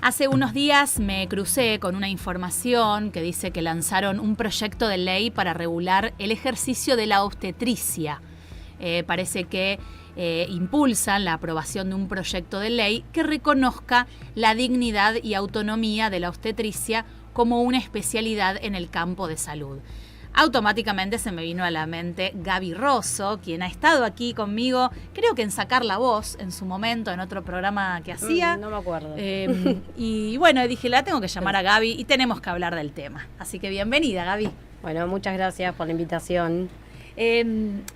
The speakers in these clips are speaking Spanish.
Hace unos días me crucé con una información que dice que lanzaron un proyecto de ley para regular el ejercicio de la obstetricia. Parece que impulsan la aprobación de un proyecto de ley que reconozca la dignidad y autonomía de la obstetricia como una especialidad en el campo de salud. Automáticamente se me vino a la mente Gaby Rosso, quien ha estado aquí conmigo, creo que en Sacar la Voz en su momento, en otro programa que hacía. No me acuerdo. Y bueno, dije, la tengo que llamar a Gaby y tenemos que hablar del tema. Así que bienvenida, Gaby. Bueno, muchas gracias por la invitación.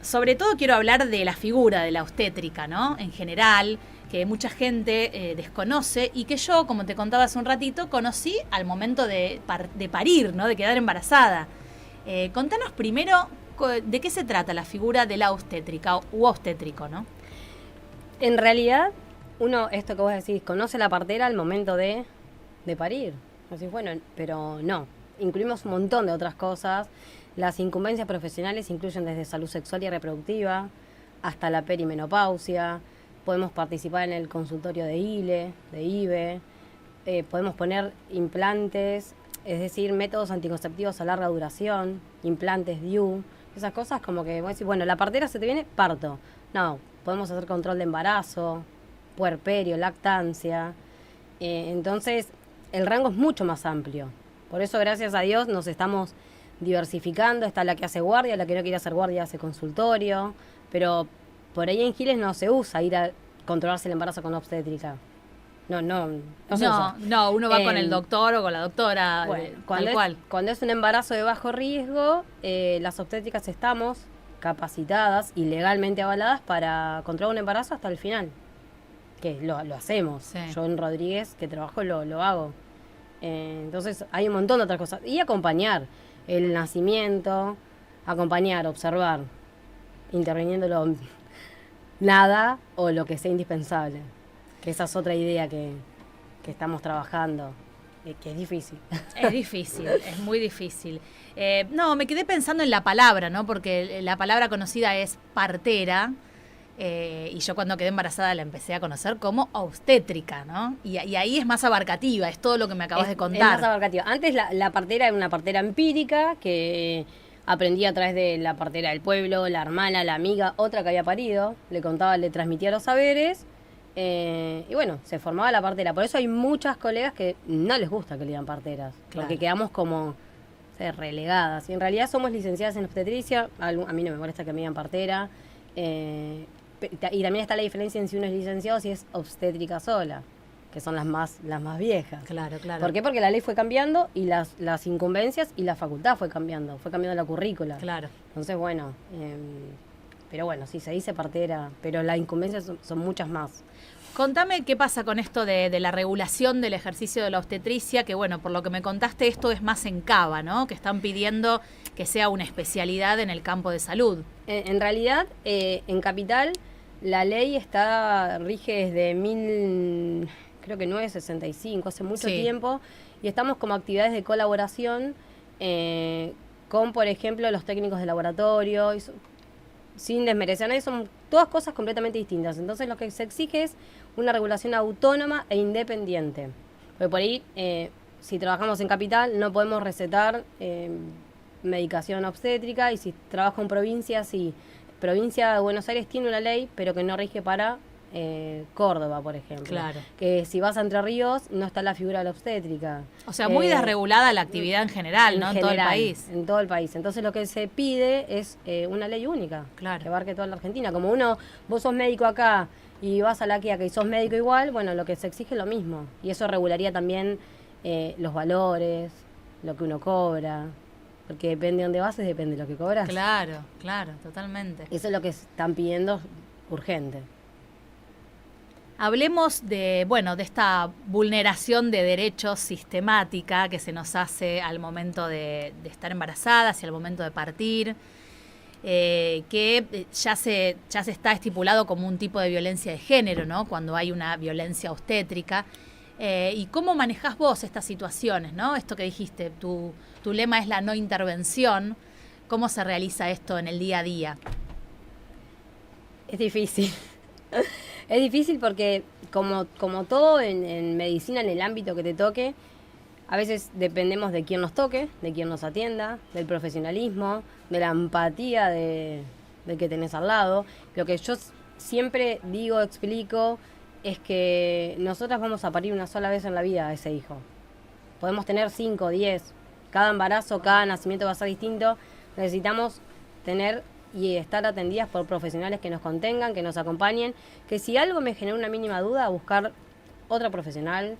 Sobre todo quiero hablar de la figura de la obstétrica, ¿no? En general, que mucha gente desconoce y que yo, como te contaba hace un ratito, conocí al momento de parir, ¿no? De quedar embarazada. Contanos primero de qué se trata la figura de la obstétrica u obstétrico, ¿no? En realidad, uno, esto que vos decís, conoce la partera al momento de parir. Así, bueno, pero no. Incluimos un montón de otras cosas. Las incumbencias profesionales incluyen desde salud sexual y reproductiva hasta la perimenopausia. Podemos participar en el consultorio de ILE, de IVE. Podemos poner implantes, es decir, métodos anticonceptivos a larga duración, implantes DIU, esas cosas como que vos decís, bueno, la partera se te viene, parto. No, podemos hacer control de embarazo, puerperio, lactancia. Entonces, el rango es mucho más amplio. Por eso, gracias a Dios, nos estamos diversificando. Está la que hace guardia, la que no quiere hacer guardia hace consultorio. Pero por ahí en Giles no se usa ir a controlarse el embarazo con obstétrica. No se usa. No, uno va con el doctor o con la doctora, bueno, tal cual. Cuando es un embarazo de bajo riesgo, las obstétricas estamos capacitadas y legalmente avaladas para controlar un embarazo hasta el final. Que lo hacemos. Sí. Yo en Rodríguez, que trabajo, lo hago. Entonces hay un montón de otras cosas. Y acompañar el nacimiento, acompañar, observar, interviniéndolo nada o lo que sea indispensable. Que esa es otra idea que estamos trabajando, que es difícil. Es difícil, es muy difícil. Me quedé pensando en la palabra, ¿no? Porque la palabra conocida es partera, y yo cuando quedé embarazada la empecé a conocer como obstétrica, ¿no? Y ahí es más abarcativa, es todo lo que me acabas de contar. Es más abarcativa. Antes la partera era una partera empírica que aprendí a través de la partera del pueblo, la hermana, la amiga, otra que había parido, le contaba, le transmitía los saberes. Y bueno, se formaba la partera. Por eso hay muchas colegas que no les gusta que le digan parteras. Claro. Porque quedamos como relegadas. Y en realidad somos licenciadas en obstetricia. A mí no me molesta que me digan partera. Y también está la diferencia en si uno es licenciado o si es obstétrica sola, que son las más viejas. Claro. ¿Por qué? Porque la ley fue cambiando y las incumbencias y la facultad fue cambiando la currícula. Claro. Entonces, bueno, pero bueno, sí, se dice partera, pero las incumbencias son muchas más. Contame qué pasa con esto de la regulación del ejercicio de la obstetricia, que bueno, por lo que me contaste, esto es más en Cava, ¿no? Que están pidiendo que sea una especialidad en el campo de salud. En realidad, en Capital, la ley rige desde 1965, hace mucho tiempo, y estamos como actividades de colaboración con, por ejemplo, los técnicos de laboratorio, sin desmerecer a nadie, son todas cosas completamente distintas. Entonces lo que se exige es una regulación autónoma e independiente. Porque por ahí, si trabajamos en Capital, no podemos recetar medicación obstétrica, y si trabajo en provincia, sí. Provincia de Buenos Aires tiene una ley, pero que no rige para Córdoba, por ejemplo. Claro. Que si vas a Entre Ríos, no está la figura de la obstétrica. O sea, muy desregulada la actividad en general, ¿no? En todo el país. En todo el país. Entonces lo que se pide es una ley única. Claro. Que abarque toda la Argentina. Como vos sos médico acá y vas a la Quiaca y sos médico igual, bueno, lo que se exige es lo mismo. Y eso regularía también los valores, lo que uno cobra. Porque depende de dónde vas, depende de lo que cobras. Claro, totalmente. Eso es lo que están pidiendo urgente. Hablemos de esta vulneración de derechos sistemática que se nos hace al momento de estar embarazadas y al momento de partir, que ya se está estipulado como un tipo de violencia de género, ¿no? Cuando hay una violencia obstétrica. ¿Y cómo manejás vos estas situaciones, ¿no? Esto que dijiste, tu lema es la no intervención. ¿Cómo se realiza esto en el día a día? Es difícil. Es difícil porque como todo en medicina, en el ámbito que te toque, a veces dependemos de quién nos toque, de quién nos atienda, del profesionalismo, de la empatía del que tenés al lado. Lo que yo siempre digo, explico, es que nosotras vamos a parir una sola vez en la vida a ese hijo. Podemos tener 5, 10. Cada embarazo, cada nacimiento va a ser distinto. Necesitamos tener y estar atendidas por profesionales que nos contengan, que nos acompañen. Que si algo me genera una mínima duda, buscar otra profesional.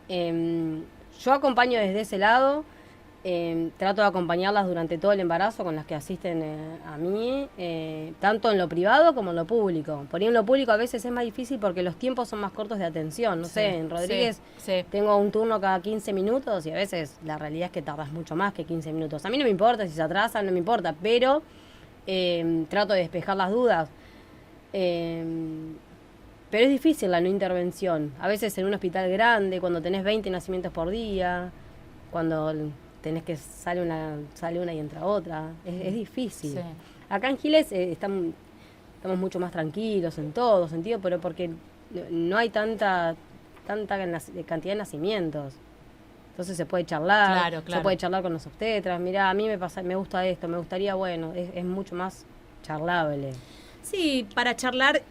Yo acompaño desde ese lado. Trato de acompañarlas durante todo el embarazo con las que asisten a mí, tanto en lo privado como en lo público. Por ahí en lo público a veces es más difícil porque los tiempos son más cortos de atención. No sé, en Rodríguez tengo un turno cada 15 minutos y a veces la realidad es que tardas mucho más que 15 minutos. A mí no me importa si se atrasan, no me importa, pero trato de despejar las dudas. Pero es difícil la no intervención. A veces en un hospital grande, cuando tenés 20 nacimientos por día, cuando tenés que sale una y entra otra, es difícil. Sí. Acá en Giles estamos mucho más tranquilos en todo sentido, pero porque no hay tanta cantidad de nacimientos. Entonces se puede charlar, claro. Se puede charlar con los obstetras. Mirá, a mí me gusta esto, me gustaría, bueno, es mucho más charlable. Sí, para charlar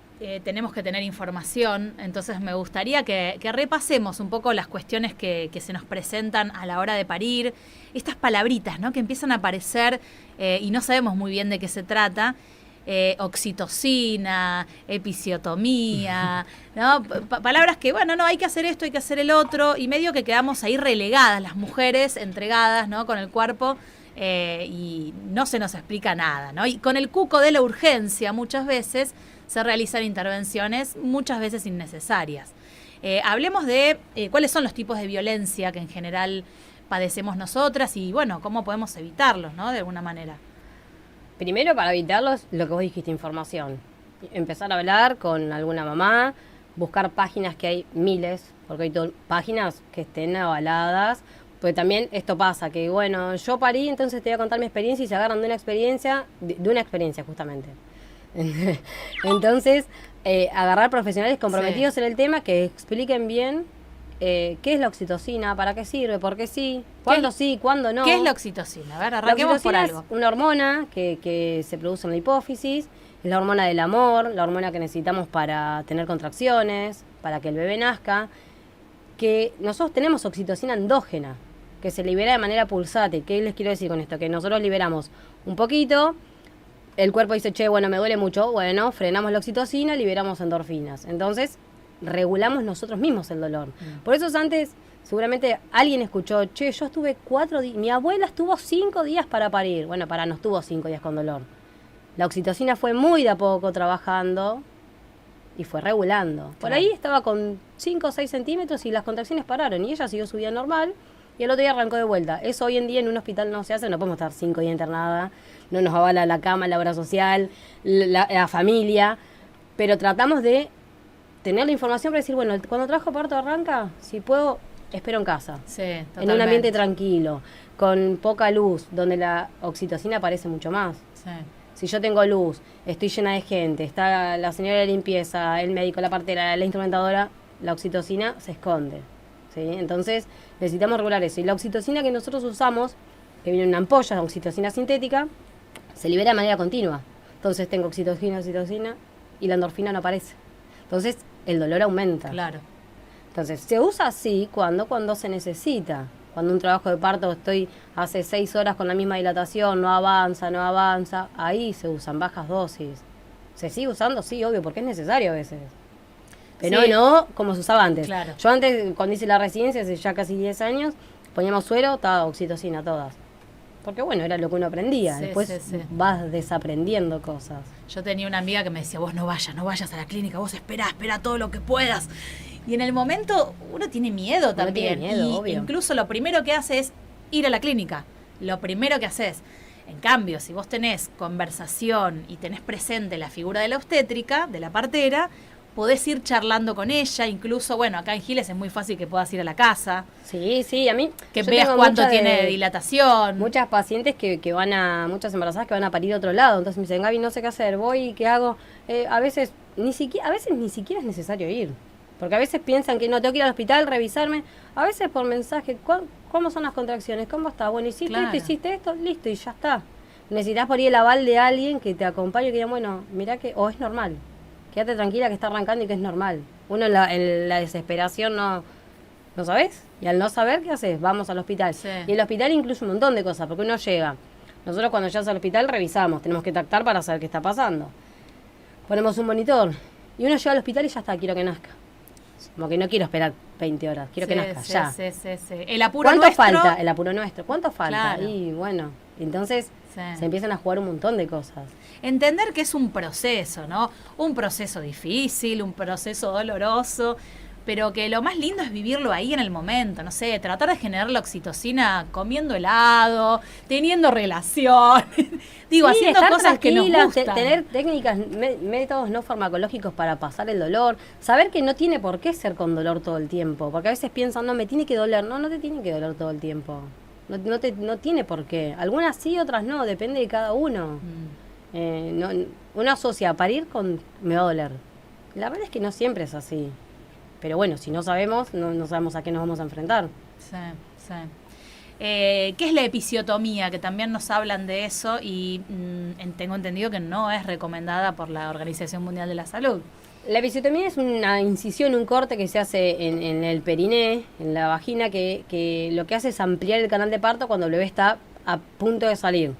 tenemos que tener información, entonces me gustaría que repasemos un poco las cuestiones que se nos presentan a la hora de parir, estas palabritas, ¿no?, que empiezan a aparecer y no sabemos muy bien de qué se trata. Oxitocina, episiotomía, ¿no? Palabras que, bueno, no, hay que hacer esto, hay que hacer el otro, y medio que quedamos ahí relegadas, las mujeres entregadas, ¿no?, con el cuerpo, y no se nos explica nada, ¿no? Y con el cuco de la urgencia muchas veces se realizan intervenciones muchas veces innecesarias. Hablemos de cuáles son los tipos de violencia que en general padecemos nosotras y, bueno, cómo podemos evitarlos, ¿no?, de alguna manera. Primero, para evitarlos, lo que vos dijiste, información. Empezar a hablar con alguna mamá, buscar páginas, que hay miles, porque hay páginas que estén avaladas. Porque también esto pasa, que bueno, yo parí, entonces te voy a contar mi experiencia y se agarran de una experiencia justamente. Entonces, agarrar profesionales comprometidos en el tema que expliquen bien qué es la oxitocina, para qué sirve, por qué sí, cuándo no. ¿Qué es la oxitocina? A ver, arranquemos por algo. Es una hormona que se produce en la hipófisis, es la hormona del amor, la hormona que necesitamos para tener contracciones, para que el bebé nazca, que nosotros tenemos oxitocina endógena, que se libera de manera pulsátil. ¿Qué les quiero decir con esto? Que nosotros liberamos un poquito, el cuerpo dice, che, bueno, me duele mucho, bueno, frenamos la oxitocina, liberamos endorfinas. Entonces, regulamos nosotros mismos el dolor. Por eso antes, seguramente alguien escuchó, che, yo estuve 4 días, mi abuela estuvo 5 días para parir. Bueno, no estuvo 5 días con dolor. La oxitocina fue muy de a poco trabajando y fue regulando. Claro. Por ahí estaba con 5 o 6 centímetros y las contracciones pararon y ella siguió su vida normal y el otro día arrancó de vuelta. Eso hoy en día en un hospital no se hace, no podemos estar 5 días internada, no nos avala la cama, la obra social, la familia, pero tratamos de tener la información para decir, bueno, cuando trabajo parto arranca, si puedo, espero en casa. Sí, totalmente. En un ambiente tranquilo, con poca luz, donde la oxitocina aparece mucho más. Sí. Si yo tengo luz, estoy llena de gente, está la señora de limpieza, el médico, la partera, la instrumentadora, la oxitocina se esconde, ¿sí? Entonces necesitamos regular eso. Y la oxitocina que nosotros usamos, que viene en una ampolla, de oxitocina sintética, se libera de manera continua. Entonces tengo oxitocina, y la endorfina no aparece. Entonces el dolor aumenta. Claro. Entonces se usa así cuando se necesita. Cuando un trabajo de parto estoy hace 6 horas con la misma dilatación, no avanza, ahí se usan bajas dosis. ¿Se sigue usando? Sí, obvio, porque es necesario a veces. Pero sí, no como se usaba antes. Claro. Yo antes, cuando hice la residencia, hace ya casi 10 años, poníamos suero, estaba oxitocina todas. Porque bueno, era lo que uno aprendía. Sí, después vas desaprendiendo cosas. Yo tenía una amiga que me decía, vos no vayas a la clínica, vos espera todo lo que puedas. Y en el momento uno tiene miedo también. Tiene miedo, y obvio. Incluso lo primero que hace es ir a la clínica. Lo primero que haces. En cambio, si vos tenés conversación y tenés presente la figura de la obstétrica, de la partera, podés ir charlando con ella. Incluso, bueno, acá en Giles es muy fácil que puedas ir a la casa. Sí, a mí... Que veas cuánto tiene de dilatación. Muchas pacientes muchas embarazadas que van a parir a otro lado. Entonces me dicen, Gaby, no sé qué hacer, voy, ¿qué hago? A veces a veces ni siquiera es necesario ir. Porque a veces piensan que no, tengo que ir al hospital, revisarme. A veces por mensaje, ¿cómo son las contracciones? ¿Cómo está? Bueno, hiciste esto, listo, y ya está. Necesitas por ahí el aval de alguien que te acompañe y que diga, bueno, mirá que, o es normal. Quédate tranquila que está arrancando y que es normal. Uno en la desesperación no sabes. Y al no saber, ¿qué haces? Vamos al hospital. Sí. Y el hospital incluye un montón de cosas, porque uno llega. Nosotros cuando llegas al hospital revisamos, tenemos que tactar para saber qué está pasando. Ponemos un monitor. Y uno llega al hospital y ya está, quiero que nazca. Como que no quiero esperar 20 horas, quiero que nazca, ya. Sí. El apuro ¿Cuánto nuestro, falta? El apuro nuestro. ¿Cuánto falta? Claro. Y bueno, entonces se empiezan a jugar un montón de cosas. Entender que es un proceso, ¿no? Un proceso difícil, un proceso doloroso, pero que lo más lindo es vivirlo ahí en el momento, no sé, tratar de generar la oxitocina comiendo helado, teniendo relación, digo, Sí, haciendo estar cosas que nos tranquila, gustan. tener técnicas, métodos no farmacológicos para pasar el dolor, saber que no tiene por qué ser con dolor todo el tiempo, porque a veces piensan, no, me tiene que doler, no te tiene que doler todo el tiempo, no tiene por qué, algunas sí, otras no, depende de cada uno. Uno asocia parir con me va a doler, la verdad es que no siempre es así, pero bueno, si no sabemos, no sabemos a qué nos vamos a enfrentar. Sí. ¿Qué es la episiotomía? Que también nos hablan de eso y tengo entendido que no es recomendada por la Organización Mundial de la Salud. La episiotomía es una incisión, un corte que se hace en el periné, en la vagina, que lo que hace es ampliar el canal de parto cuando el bebé está a punto de salir.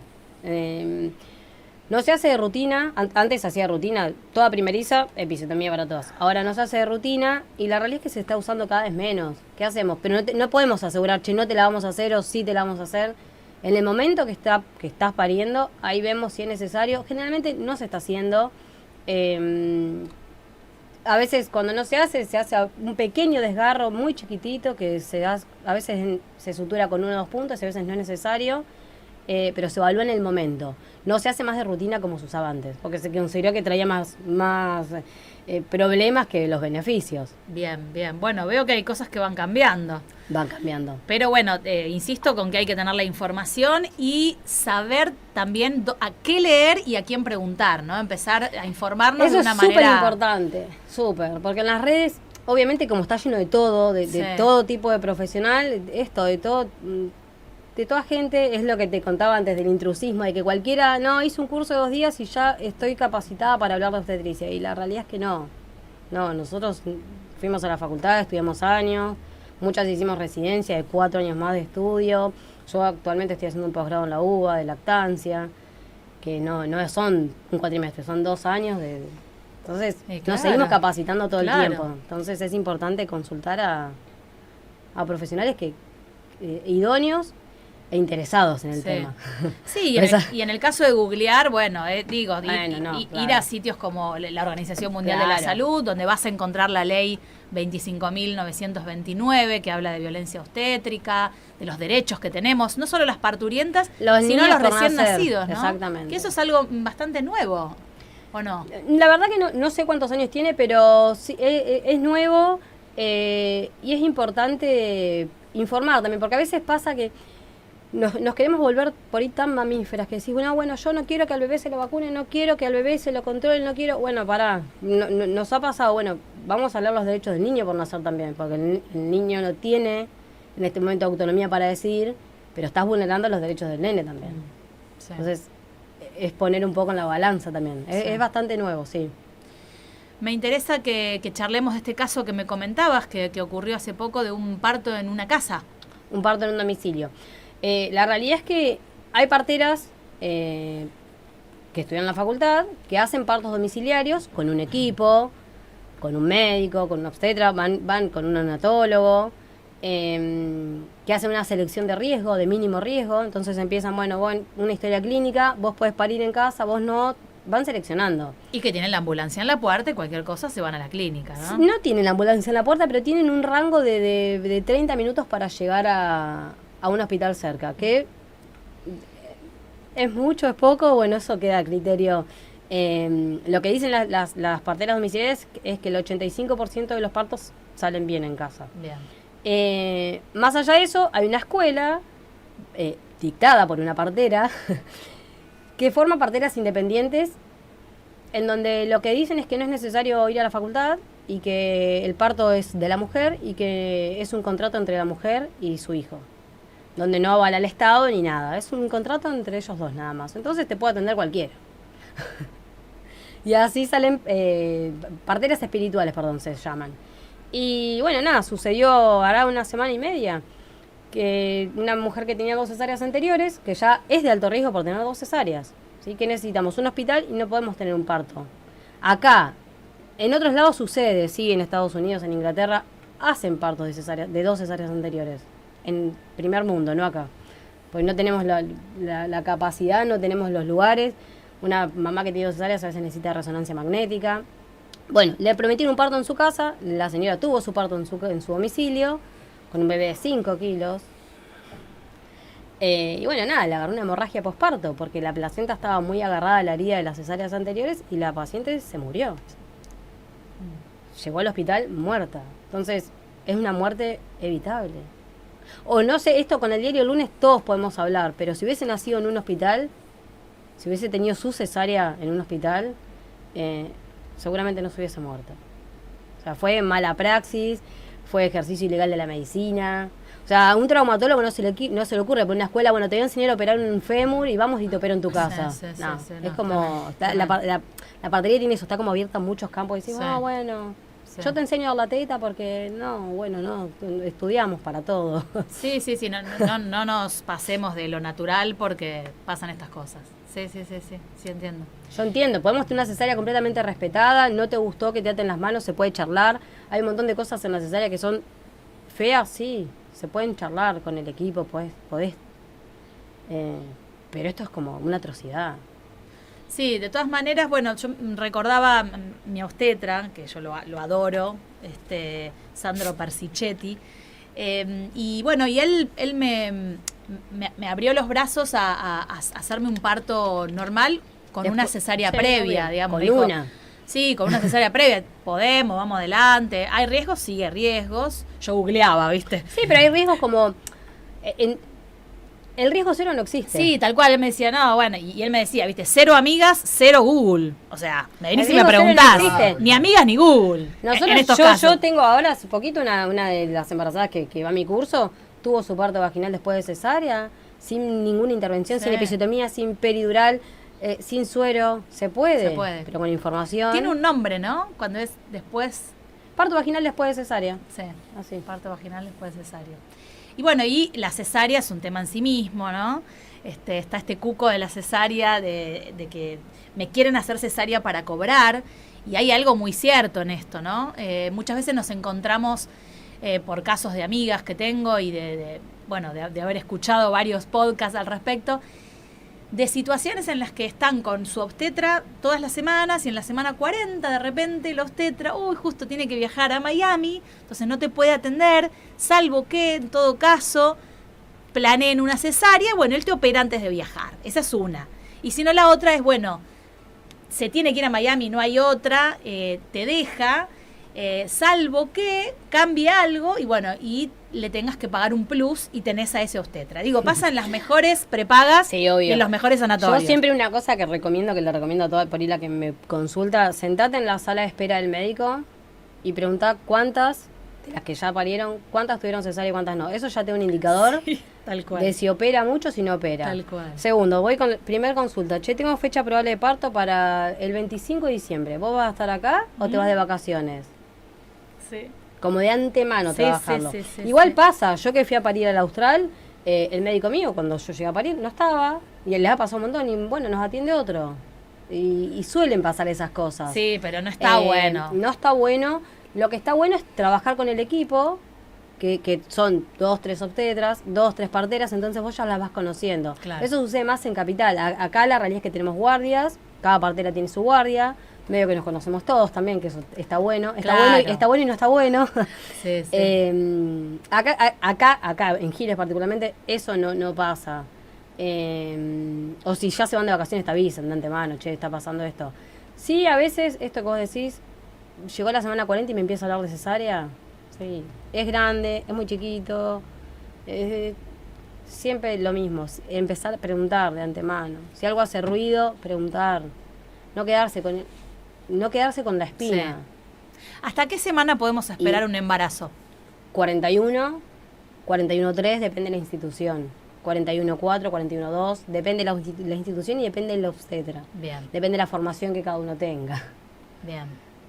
No se hace de rutina, antes se hacía de rutina, toda primeriza, episiotomía para todas. Ahora no se hace de rutina y la realidad es que se está usando cada vez menos. ¿Qué hacemos? Pero no podemos asegurar, che, no te la vamos a hacer o sí te la vamos a hacer. En el momento que estás pariendo, ahí vemos si es necesario. Generalmente no se está haciendo. A veces cuando no se hace un pequeño desgarro muy chiquitito que a veces se sutura con 1 o 2 puntos y a veces no es necesario. Pero se evalúa en el momento. No se hace más de rutina como se usaba antes, porque se consideró que traía más problemas que los beneficios. Bien. Bueno, veo que hay cosas que van cambiando. Van cambiando. Pero bueno, insisto con que hay que tener la información y saber también a qué leer y a quién preguntar, ¿no? Empezar a informarnos Eso de una es súper manera... importante, súper, porque en las redes, obviamente como está lleno de todo, de todo tipo de profesional, de toda gente, es lo que te contaba antes del intrusismo, de que cualquiera, no, hice un curso de 2 días y ya estoy capacitada para hablar de obstetricia. Y la realidad es que no. No, nosotros fuimos a la facultad, estudiamos años, muchas hicimos residencia de 4 años más de estudio. Yo actualmente estoy haciendo un posgrado en la UBA de lactancia, que no son un cuatrimestre, son 2 años de... Entonces, nos seguimos capacitando todo el tiempo. Entonces es importante consultar a profesionales idóneos e interesados en el tema. Sí, y en el caso de googlear, bueno, ir a sitios como la Organización Mundial de la Salud, donde vas a encontrar la ley 25.929, que habla de violencia obstétrica, de los derechos que tenemos, no solo las parturientas, sino los recién nacidos, ¿no? Exactamente. Que eso es algo bastante nuevo, ¿o no? La verdad que no sé cuántos años tiene, pero sí, es nuevo y es importante informar también, porque a veces pasa que nos queremos volver por ahí tan mamíferas que decís, bueno, yo no quiero que al bebé se lo vacune, no quiero que al bebé se lo controle, no quiero, bueno, pará, nos ha pasado, bueno, vamos a hablar los derechos del niño por nacer también, porque el niño no tiene en este momento autonomía para decidir, pero estás vulnerando los derechos del nene también. Sí. Entonces, es poner un poco en la balanza también, es bastante nuevo, sí. Me interesa que charlemos de este caso que me comentabas, que ocurrió hace poco de un parto en una casa. Un parto en un domicilio. La realidad es que hay parteras que estudian en la facultad que hacen partos domiciliarios con un equipo, con un médico, con un obstetra, van con un anatólogo, que hacen una selección de riesgo, de mínimo riesgo. Entonces empiezan, una historia clínica, vos podés parir en casa, vos no, van seleccionando. Y que tienen la ambulancia en la puerta y cualquier cosa se van a la clínica, ¿no? No tienen la ambulancia en la puerta, pero tienen un rango de 30 minutos para llegar a un hospital cerca, que es mucho, es poco, bueno, eso queda a criterio. Lo que dicen las parteras domiciliarias es que el 85% de los partos salen bien en casa. Bien. Más allá de eso, hay una escuela dictada por una partera que forma parteras independientes en donde lo que dicen es que no es necesario ir a la facultad y que el parto es de la mujer y que es un contrato entre la mujer y su hijo, donde no avala el Estado ni nada, es un contrato entre ellos dos nada más, entonces te puede atender cualquiera. Y así salen parteras espirituales, perdón, se llaman. Y bueno, nada, sucedió hará una semana y media que una mujer que tenía 2 cesáreas anteriores, que ya es de alto riesgo por tener 2 cesáreas, ¿sí? Que necesitamos un hospital y no podemos tener un parto. Acá, en otros lados sucede, sí, en Estados Unidos, en Inglaterra, hacen partos de 2 cesáreas anteriores. En primer mundo, no acá. Porque no tenemos la capacidad, no tenemos los lugares. Una mamá que tiene 2 cesáreas a veces necesita resonancia magnética. Bueno, le prometieron un parto en su casa, la señora tuvo su parto en su domicilio, con un bebé de 5 kilos. Y bueno, nada, le agarró una hemorragia posparto, porque la placenta estaba muy agarrada a la herida de las cesáreas anteriores y la paciente se murió. Llegó al hospital muerta. Entonces, es una muerte evitable. O no sé, esto con el diario lunes todos podemos hablar, pero si hubiese nacido en un hospital, si hubiese tenido su cesárea en un hospital, seguramente no se hubiese muerto. O sea, fue mala praxis, fue ejercicio ilegal de la medicina. O sea, a un traumatólogo no se le ocurre por una escuela, bueno, te voy a enseñar a operar un fémur y vamos y te opero en tu casa. Sí, es como, la partería tiene eso, está como abierta en muchos campos y decís, bueno, yo te enseño a dar la teta porque, no, estudiamos para todo. Sí, no nos pasemos de lo natural porque pasan estas cosas. Sí, entiendo. Yo entiendo, podemos tener una cesárea completamente respetada, no te gustó que te aten las manos, se puede charlar, hay un montón de cosas en la cesárea que son feas, sí, se pueden charlar con el equipo, podés, pero esto es como una atrocidad. Sí, de todas maneras, bueno, yo recordaba mi obstetra, que yo lo adoro, Sandro Persichetti, y bueno, y él me abrió los brazos a hacerme un parto normal con una cesárea previa, digamos. Con dijo, una. Sí, con una cesárea previa. Podemos, vamos adelante. ¿Hay riesgos? Sí, hay riesgos. Yo googleaba, ¿viste? Sí, pero hay riesgos como... el riesgo cero no existe. Sí, tal cual. Él me decía, no, bueno, y él me decía, ¿viste? 0 amigas, 0 Google. O sea, me venís y me preguntás. No ni amigas ni Google. Nosotros, yo tengo ahora, hace poquito, una de las embarazadas que va a mi curso, tuvo su parto vaginal después de cesárea, sin ninguna intervención, sin episiotomía, sin peridural, sin suero. Se puede, pero con información. Tiene un nombre, ¿no? Cuando es después... Parto vaginal después de cesárea. Sí, así. Parto vaginal después de cesárea. Y bueno, y la cesárea es un tema en sí mismo, ¿no? Está este cuco de la cesárea, de que me quieren hacer cesárea para cobrar, y hay algo muy cierto en esto, ¿no? Muchas veces nos encontramos... por casos de amigas que tengo y de haber escuchado varios podcasts al respecto, de situaciones en las que están con su obstetra todas las semanas y en la semana 40 de repente la obstetra, justo tiene que viajar a Miami, entonces no te puede atender, salvo que en todo caso planeen una cesárea, bueno, él te opera antes de viajar, esa es una. Y si no, la otra es, bueno, se tiene que ir a Miami, no hay otra, te deja... salvo que cambie algo y bueno, y le tengas que pagar un plus y tenés a ese obstetra. Digo, pasan las mejores prepagas sí, obvio. Y en los mejores sanatorios. Yo siempre una cosa que le recomiendo a toda por ahí la que me consulta, sentate en la sala de espera del médico y preguntá cuántas de las que ya parieron, cuántas tuvieron cesárea y cuántas no. Eso ya te da un indicador tal cual. De si opera mucho o si no opera. Tal cual. Segundo, voy con primer consulta. Tengo fecha probable de parto para el 25 de diciembre. ¿Vos vas a estar acá o te vas de vacaciones? Sí. Como de antemano trabajarlo. Igual pasa, yo que fui a parir al Austral, el médico mío, cuando yo llegué a parir, no estaba, y les ha pasado un montón, y bueno, nos atiende otro. Y suelen pasar esas cosas. Sí, pero no está bueno. No está bueno. Lo que está bueno es trabajar con el equipo, que son 2, 3 obstetras, 2, 3 parteras, entonces vos ya las vas conociendo. Claro. Eso sucede más en Capital. Acá la realidad es que tenemos guardias, cada partera tiene su guardia, medio que nos conocemos todos también, que eso está bueno. Está bueno y no está bueno. Sí, sí. Acá, en Giles particularmente, eso no pasa. O si ya se van de vacaciones te avisan de antemano, está pasando esto. Sí, a veces, esto que vos decís, llegó la semana 40 y me empieza a hablar de cesárea. Sí, es grande, es muy chiquito. Siempre lo mismo, empezar a preguntar de antemano. Si algo hace ruido, preguntar. no quedarse con la espina. ¿Hasta qué semana podemos esperar un embarazo? 41, 41.3, depende de la institución. 41.4, 41.2, depende de la institución y depende del obstetra. Bien. Depende de la formación que cada uno tenga. Bien.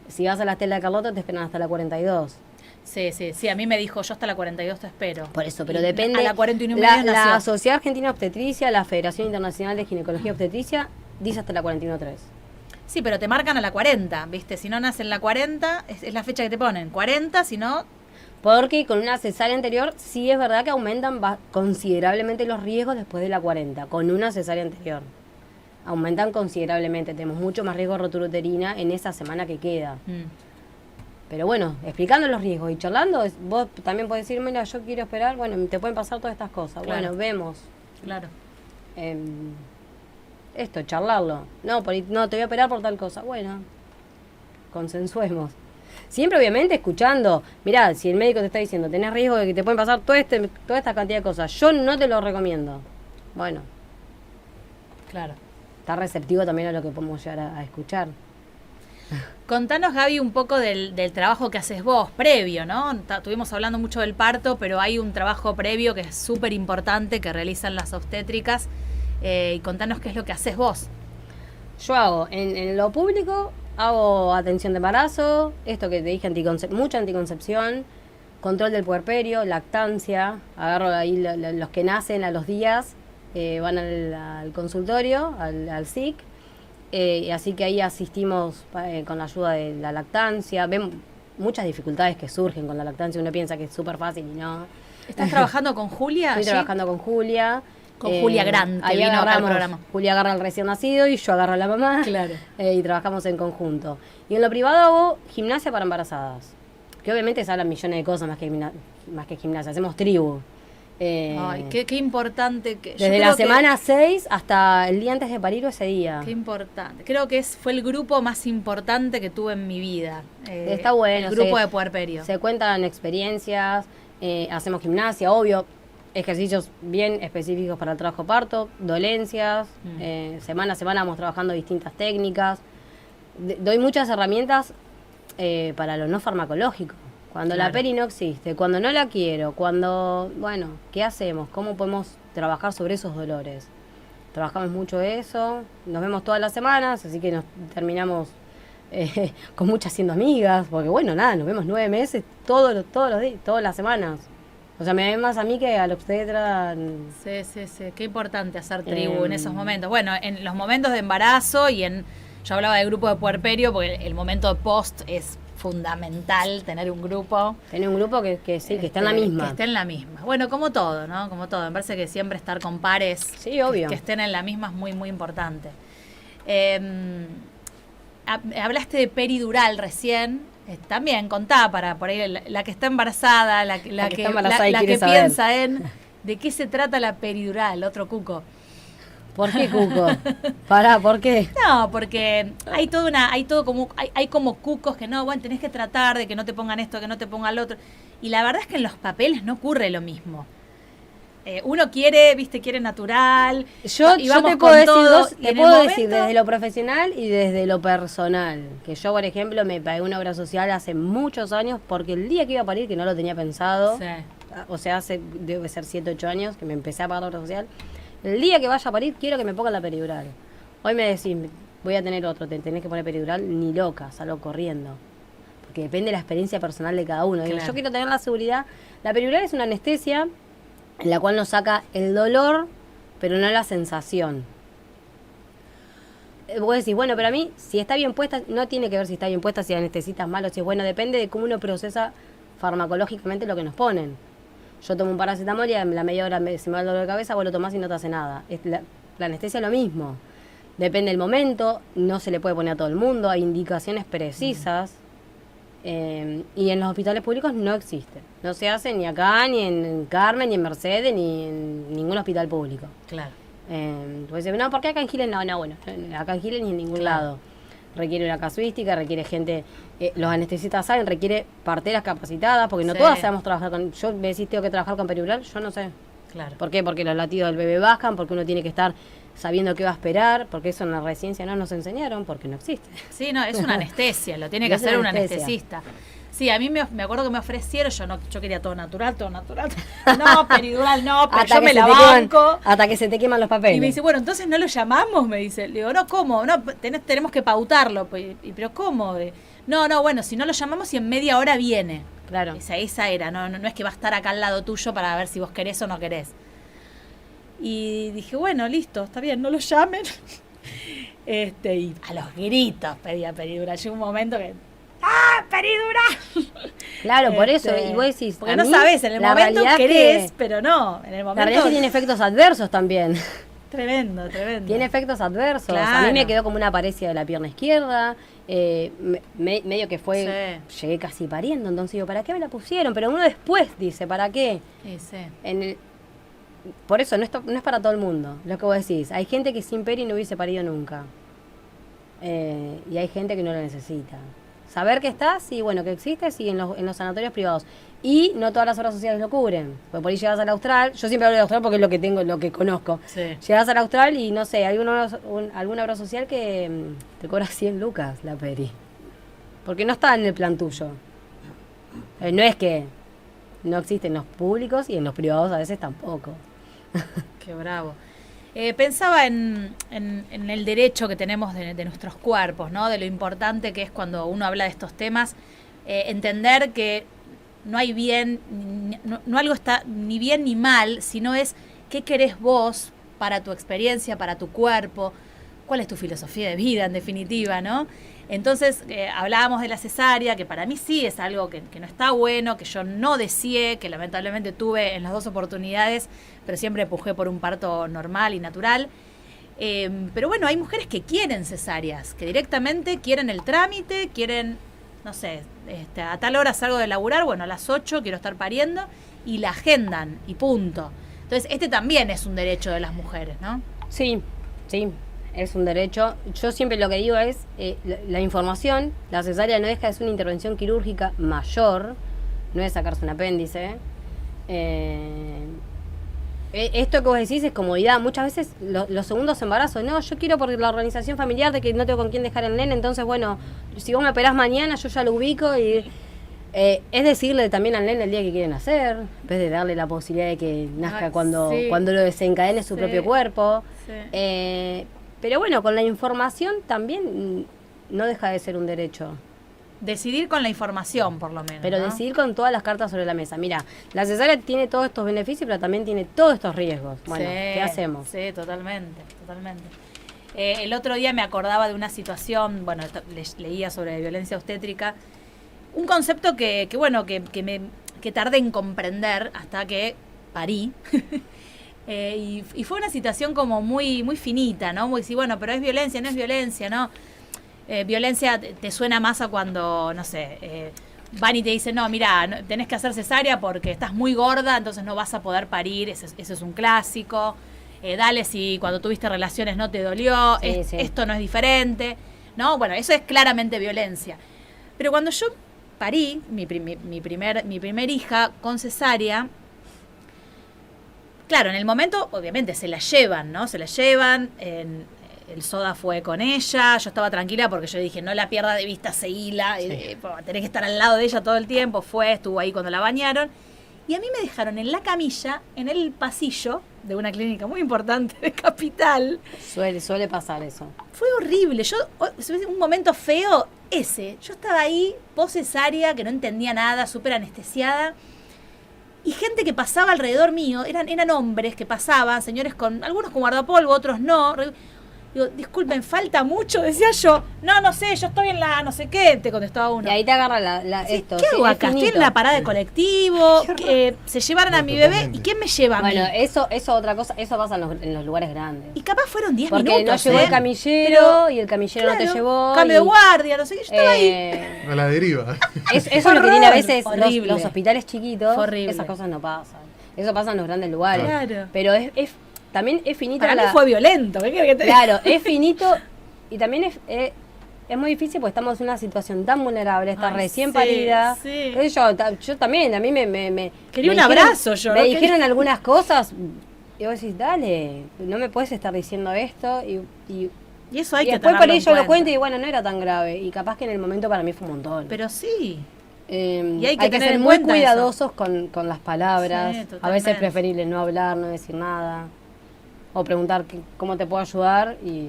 Si vas a la Estela de Carlota, te esperan hasta la 42. Sí, a mí me dijo, yo hasta la 42 te espero. Por eso, pero Y depende. a la 41 y la medio nació. Sociedad Argentina de Obstetricia, la Federación Internacional de Ginecología y Obstetricia, dice hasta la 41.3. Sí, pero te marcan a la 40, ¿viste? Si no nace en la 40, es la fecha que te ponen. 40, si no... Porque con una cesárea anterior sí es verdad que aumentan considerablemente los riesgos después de la 40, con una cesárea anterior. Aumentan considerablemente, tenemos mucho más riesgo de rotura uterina en esa semana que queda. Pero bueno, explicando los riesgos y charlando, vos también podés decir, mira, yo quiero esperar, bueno, te pueden pasar todas estas cosas. Claro. Bueno, vemos. Claro. Esto, charlarlo. No, no, te voy a operar por tal cosa. Bueno, consensuemos. Siempre, obviamente, escuchando. Mirá, si el médico te está diciendo, tenés riesgo de que te pueden pasar toda esta cantidad de cosas, yo no te lo recomiendo. Bueno. Claro. Está receptivo también a lo que podemos llegar a escuchar. Contanos, Gaby, un poco del trabajo que haces vos, previo, ¿no? Estuvimos hablando mucho del parto, pero hay un trabajo previo que es súper importante que realizan las obstétricas. Y contanos qué es lo que haces vos. Yo hago, en lo público, hago atención de embarazo, esto que te dije, mucha anticoncepción, control del puerperio, lactancia, agarro ahí los que nacen a los días, van al consultorio, al SIC, así que ahí asistimos con la ayuda de la lactancia. Ven muchas dificultades que surgen con la lactancia, uno piensa que es súper fácil y no. ¿Estás trabajando con Julia? Estoy trabajando con Julia. Con Julia Grant, que ahí vino acá al programa. Julia agarra al recién nacido y yo agarro a la mamá. Claro. Y trabajamos en conjunto. Y en lo privado hago gimnasia para embarazadas. Que obviamente se hablan millones de cosas más que gimnasia. Hacemos tribu. Ay, qué importante. Desde la semana 6 hasta el día antes de parir o ese día. Qué importante. Creo que fue el grupo más importante que tuve en mi vida. Está bueno. El grupo de puerperio. Se cuentan experiencias, hacemos gimnasia, obvio. Ejercicios bien específicos para el trabajo parto, dolencias, semana a semana vamos trabajando distintas técnicas. Doy muchas herramientas para lo no farmacológico. Cuando la peri no existe, cuando no la quiero, bueno, ¿qué hacemos? ¿Cómo podemos trabajar sobre esos dolores? Trabajamos mucho eso, nos vemos todas las semanas, así que nos terminamos con muchas siendo amigas, porque bueno, nada, nos vemos 9 meses todos los días, todas las semanas. O sea, me ven más a mí que al obstetra. Sí. Qué importante hacer tribu en esos momentos. Bueno, en los momentos de embarazo yo hablaba del grupo de puerperio, porque el momento de post es fundamental tener un grupo. Tener un grupo que sí, que está en la misma. Que esté en la misma. Bueno, como todo, ¿no? Como todo. Me parece que siempre estar con pares. Sí, obvio. Que estén en la misma es muy, muy importante. Hablaste de peridural recién. También contá para por ahí la que está embarazada, la que piensa en de qué se trata la peridural, otro cuco. ¿Por qué cuco? ¿Por qué? No, porque hay como cucos que no, bueno, tenés que tratar de que no te pongan esto, que no te pongan lo otro. Y la verdad es que en los papeles no ocurre lo mismo. Uno quiere natural. Yo te puedo decir desde lo profesional y desde lo personal. Que yo, por ejemplo, me pagué una obra social hace muchos años porque el día que iba a parir, que no lo tenía pensado, o sea, debe ser 7, 8 años que me empecé a pagar la obra social. El día que vaya a parir, quiero que me pongan la peridural. Hoy me decís, voy a tener otro, te tenés que poner peridural, ni loca, salgo corriendo. Porque depende de la experiencia personal de cada uno. Claro. Yo quiero tener la seguridad. La peridural es una anestesia en la cual nos saca el dolor, pero no la sensación. Vos decís, bueno, pero a mí, si está bien puesta, no tiene que ver si está bien puesta, si la necesitas mal o si es bueno, depende de cómo uno procesa farmacológicamente lo que nos ponen. Yo tomo un paracetamol y a la media hora se me va el dolor de cabeza, vos lo tomás y no te hace nada. La anestesia es lo mismo. Depende del momento, no se le puede poner a todo el mundo, hay indicaciones precisas. Y en los hospitales públicos no existe. No se hace ni acá, ni en Carmen, ni en Mercedes, ni en ningún hospital público. Claro. Pues no, ¿por qué acá en Giles? No, bueno, acá en Giles ni en ningún lado. Requiere una casuística, requiere gente, los anestesistas saben, requiere parteras capacitadas, porque no todas sabemos trabajar con. Yo me decís, tengo que trabajar con peridural, yo no sé. Claro. ¿Por qué? Porque los latidos del bebé bajan, porque uno tiene que estar sabiendo qué va a esperar, porque eso en la residencia no nos enseñaron, porque no existe. Sí, no, es una anestesia, lo tiene que hacer un anestesista. Sí, a mí me acuerdo que me ofrecieron, yo quería todo natural. No, peridural no, pero yo me la banco. Hasta que se te queman los papeles. Y me dice, bueno, entonces no lo llamamos, me dice. Le digo, no, ¿cómo? No, tenemos que pautarlo. ¿Pero cómo? No, bueno, si no lo llamamos y en media hora viene. Claro. Esa era, no es que va a estar acá al lado tuyo para ver si vos querés o no querés. Y dije, bueno, listo, está bien, no lo llamen. Y a los gritos pedía peridural. Llegó un momento que... ¡Ah, peridural! Claro, por eso, y vos decís... Porque no sabés, en el momento querés, pero no. En el momento... La realidad es que tiene efectos adversos también. Tremendo. Tiene efectos adversos. Claro. A mí me quedó como una paresia de la pierna izquierda. Medio que fue... Sí. Llegué casi pariendo, entonces digo, ¿para qué me la pusieron? Pero uno después dice, ¿para qué? Sí. Por eso no es para todo el mundo, lo que vos decís. Hay gente que sin peri no hubiese parido nunca. Y hay gente que no lo necesita. Saber que está, sí, bueno, que existe, sí, en los sanatorios privados. Y no todas las obras sociales lo cubren. Porque por ahí llegas al Austral, yo siempre hablo de Austral porque es lo que tengo, lo que conozco. Sí. Llegas al Austral y no sé, hay alguna obra social que te cobra 100 lucas la peri. Porque no está en el plan tuyo. No es que no existen los públicos y en los privados a veces tampoco. Qué bravo. Pensaba en el derecho que tenemos de nuestros cuerpos, ¿no? De lo importante que es cuando uno habla de estos temas, entender que no hay bien, no algo está ni bien ni mal, sino es qué querés vos para tu experiencia, para tu cuerpo, cuál es tu filosofía de vida, en definitiva, ¿no? Entonces, hablábamos de la cesárea, que para mí sí es algo que no está bueno, que yo no deseé, que lamentablemente tuve en las 2 oportunidades, pero siempre pujé por un parto normal y natural. Pero bueno, hay mujeres que quieren cesáreas, que directamente quieren el trámite, quieren, no sé, a tal hora salgo de laburar, bueno, a las 8 quiero estar pariendo, y la agendan, y punto. Entonces, también es un derecho de las mujeres, ¿no? Sí. Es un derecho. Yo siempre lo que digo es, la información, la cesárea no deja de ser una intervención quirúrgica mayor, no es sacarse un apéndice. Esto que vos decís es comodidad. Muchas veces los segundos embarazos, no, yo quiero por la organización familiar de que no tengo con quién dejar el nene, entonces bueno, si vos me operás mañana, yo ya lo ubico y... es decirle también al nene el día que quieren nacer, en vez de darle la posibilidad de que nazca cuando lo desencadene su propio cuerpo. Sí. Pero bueno, con la información también no deja de ser un derecho. Decidir con la información, por lo menos. Pero ¿no? Decidir con todas las cartas sobre la mesa. Mira, la cesárea tiene todos estos beneficios, pero también tiene todos estos riesgos. Bueno, ¿qué hacemos? Sí, totalmente. El otro día me acordaba de una situación, bueno, leía sobre violencia obstétrica, un concepto que tardé en comprender hasta que parí. Y fue una situación como muy, muy finita, ¿no? Muy, sí, bueno, pero es violencia, no es violencia, ¿no? Violencia te suena más a cuando, no sé, van y te dicen, no, mira, tenés que hacer cesárea porque estás muy gorda, entonces no vas a poder parir, eso es un clásico. Dale, si cuando tuviste relaciones no te dolió, sí. Esto no es diferente, ¿no? Bueno, eso es claramente violencia. Pero cuando yo parí mi primer hija con cesárea, claro, en el momento, obviamente, se la llevan, ¿no? El soda fue con ella, yo estaba tranquila porque yo dije, no la pierda de vista, seguila, tenés que estar al lado de ella todo el tiempo, estuvo ahí cuando la bañaron, y a mí me dejaron en la camilla, en el pasillo de una clínica muy importante de Capital. Suele pasar eso. Fue horrible, un momento feo ese, yo estaba ahí, post cesárea, que no entendía nada, súper anestesiada, y gente que pasaba alrededor mío, eran hombres que pasaban, señores algunos con guardapolvo, otros no. Digo, disculpen, falta mucho, decía yo. No sé, yo estoy en la no sé qué, te contestaba uno. Y ahí te agarra esto. ¿Qué hago acá? Estoy en la parada de colectivo, se llevaron a mi bebé, ¿y quién me lleva a mí? Bueno, eso otra cosa, eso pasa en los lugares grandes. Y capaz fueron 10 minutos. Porque no llegó el camillero, y el camillero no te llevó. Cambio de guardia, no sé qué, yo estaba ahí. A la deriva. Eso es lo que tiene a veces los hospitales chiquitos. Horrible. Esas cosas no pasan. Eso pasa en los grandes lugares. Claro. Pero también es finito. Para mí fue violento. Claro, es finito y también es muy difícil porque estamos en una situación tan vulnerable, está recién parida. Sí. Yo también, a mí me quería un abrazo yo. Me dijeron algunas cosas Y vos decís, dale, no me puedes estar diciendo esto. Y eso hay y que después por tenerlo ahí en yo lo cuenta. cuento y bueno, no era tan grave. Y capaz que en el momento para mí fue un montón. Pero sí. Y hay que tener ser en muy cuenta cuidadosos con las palabras. Sí, A veces totalmente. es preferible no hablar, no decir nada. O preguntar cómo te puedo ayudar y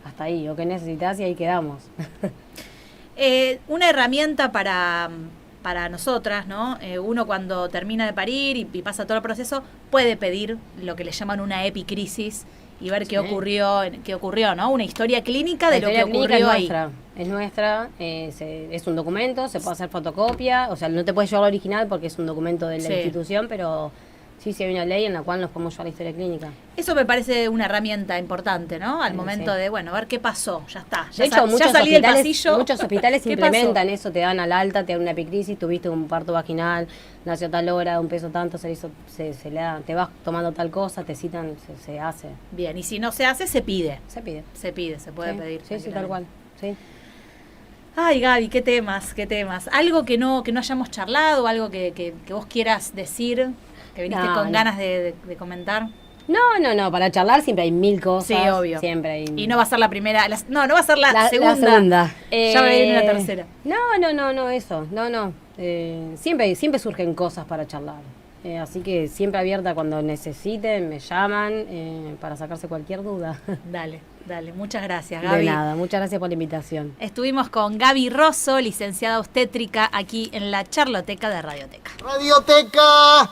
hasta ahí. O qué necesitas y ahí quedamos. Una herramienta para nosotras, ¿no? Uno cuando termina de parir y pasa todo el proceso puede pedir lo que le llaman una epicrisis y ver qué ocurrió, ¿no? Una historia clínica de La lo que historia clínica ocurrió ahí. Es nuestra, es un documento, se puede hacer fotocopia, o sea, no te puedes llevar la original porque es un documento de la Sí. institución, pero sí hay una ley en la cual nos podemos llevar la historia clínica. Eso me parece una herramienta importante, ¿no? Al Sí, momento sí. de, bueno, a ver qué pasó, ya está. De hecho, ya salí del pasillo. muchos hospitales ¿Qué implementan pasó? eso, te dan al alta, te dan una epicrisis, tuviste un parto vaginal, nació tal hora, un peso tanto, se le da, te vas tomando tal cosa, te citan, se hace. Bien, y si no se hace, se pide. Se pide. Se puede Sí, pedir. Sí, tal cual. Sí. Ay, Gaby, qué temas. Algo que no hayamos charlado, algo que vos quieras decir, que viniste con ganas de comentar. No, para charlar siempre hay 1000 cosas. Sí, obvio. Siempre hay. Y no va a ser la primera, no va a ser la segunda. La segunda. Ya me viene una tercera. No, eso. No. Siempre surgen cosas para charlar. Así que siempre abierta cuando necesiten, me llaman para sacarse cualquier duda. Dale. Muchas gracias, Gaby. De nada, muchas gracias por la invitación. Estuvimos con Gaby Rosso, licenciada obstétrica, aquí en la Charloteca de Radioteca. Radioteca.